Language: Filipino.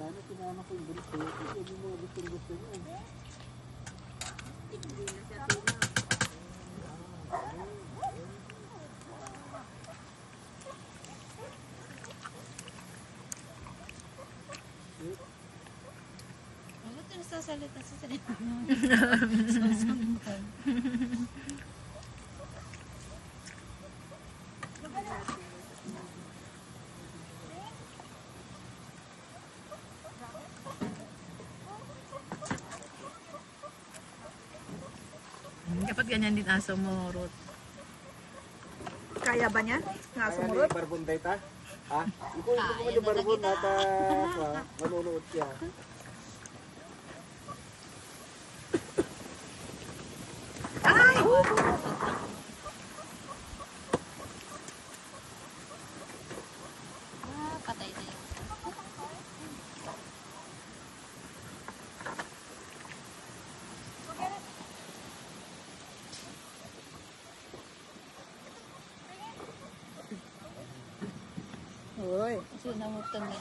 Sana kinama ko yung gusto. Kasi yung mga gusto niya. Hindi na siya tinaw. Ano ito nasasalita sa salita mo? Dapat ganyan din aso mo, Ruth. Kaya ba niya? Nga sumurot? Kaya barbon tayo ta? Ha? Ikaw mo yung barbon nata. Manunood siya. Ay! Patay na yun. Uy. Kasi namutan na.